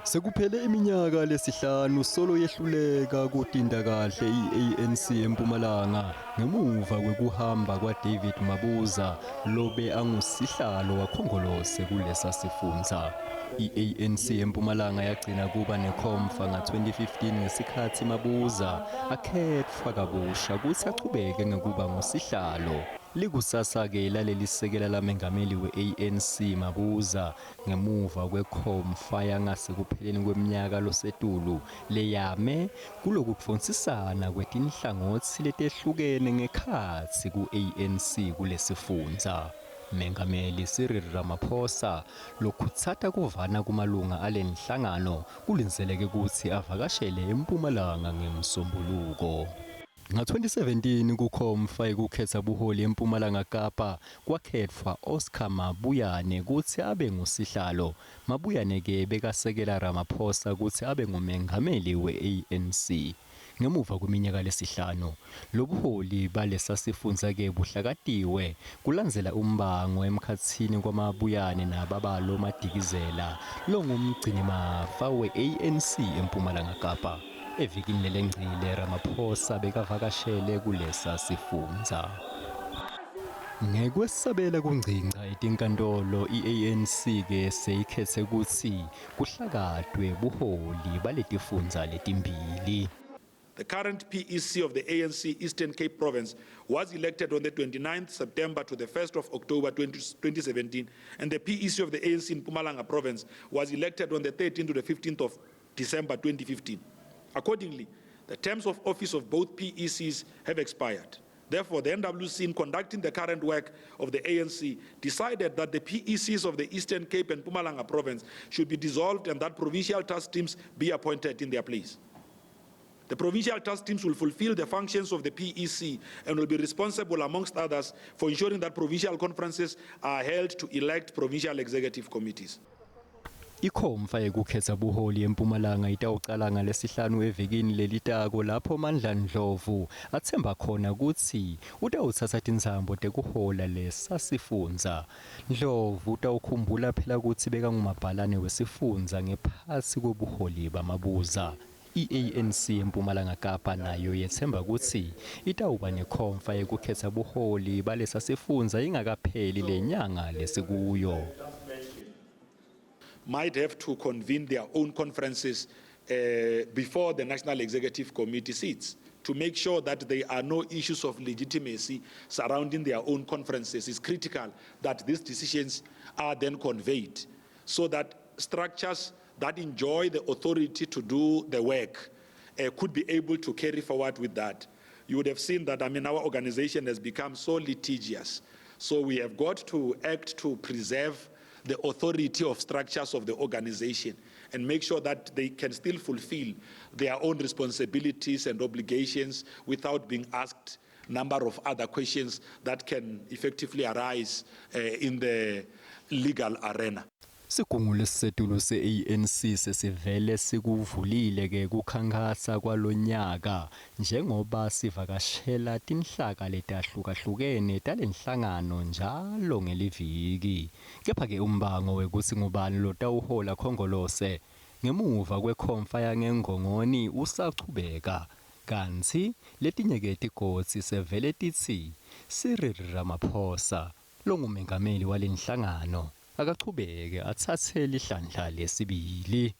Sekuphele iminyaka lesihlanu solo yehluleka kutinda kahle i-ANC eMpumalanga ngemuva kwekuhamba kwaDavid Mabuza lobe angusihlalo wakhongolose kulesa sifundza. I-ANC eMpumalanga yagcina kuba nekhomfa nga-2015 ngesikhathi Mabuza akhetfwa kabusha kutsi achubeke ngekuba ngusihlalo. Likusasa-ke lalelisekela lamengameli we-ANC Mabuza ngemuva kwekhomfa yangasekupheleni kweminyaka losetulu leyame kulokutfonsisana kwetinhlangotsi letehlukene ngekhatsi ku-ANC kulesifundza. Mengameli Cyril Ramaphosa lokhutsata kuvana kumalunga alenhlangano kulindzeleke kutsi avakashele eMpumalanga ngemsombuluko. Nga-2017 kukhomfa yekukhetsa buholi eMpumalanga Kapa kwakhetfwa Oscar Mabuyane kutsi abe ngusihlalo. Mabuyane-ke bekasekela Ramaphosa kutsi abe ngumengameli we-ANC. Ngemuva kweminyaka lesihlanu, lobuholi balesa sifundza-ke buhlakatiwe kulandzela umbango emkhatsini kwaMabuyane nababalo Madikizela longumgcinimafa we-ANC eMpumalanga Kapa. Evikini lelengcile Ramaphosa bekavakashele kulesa sifundza. Ngekwesabela kungcinga etinkantolo i-ANC-ke seyikhetse kutsi kuhlakatwe buholi baletifundza letimbili. The current PEC of the ANC Eastern Cape Province was elected on the 29th September to the 1st of October 2017, and the PEC of the ANC in Mpumalanga Province was elected on the 13th to the 15th of December 2015. Accordingly, the terms of office of both PECs have expired. Therefore, the NWC, in conducting the current work of the ANC, decided that the PECs of the Eastern Cape and Mpumalanga Province should be dissolved and that provincial task teams be appointed in their place. The provincial task teams will fulfill the functions of the PEC and will be responsible, amongst others, for ensuring that provincial conferences are held to elect provincial executive committees. Ikhomfa yekukhetsa buholi eMpumalanga itawucala ngalesihlanu evikini lelitako lapho Mandla Ndlovu atsemba khona kutsi utawutsatsa tindzaba tekuhola lesa sifundza. Ndlovu utawukhumbula phela kutsi bekangumabhalane wesifundza ngephansi kobuholi bamabuza. I-ANC eMpumalanga Kapa nayo yetsemba kutsi itawuba nekhomfa yekukhetsa buholi balesa sifundza ingakapheli lenyanga lesikuyo. Might have to convene their own conferences before the National Executive Committee sits to make sure that there are no issues of legitimacy surrounding their own conferences. It's critical that these decisions are then conveyed so that structures that enjoy the authority to do the work could be able to carry forward with that. You would have seen that, our organization has become so litigious. So we have got to act to preserve the authority of structures of the organization and make sure that they can still fulfill their own responsibilities and obligations without being asked a number of other questions that can effectively arise in the legal arena. Sigungu lesisetulu se-ANC sesivele sikuvulile-ke kukhankasa kwalonyaka njengoba sivakashela tinhlaka letahlukahlukene talenhlangano njalo ngeliviki. Kepha-ke umbango wekutsi ngubani lotawuhola khongolose ngemuva kwekhomfa yangengongoni usachubeka. Kantsi letinye-ke tigotsi sevele titsi Cyril Ramaphosa longumengameli walenhlangano akachubeke atsatse lihlandla lesibili.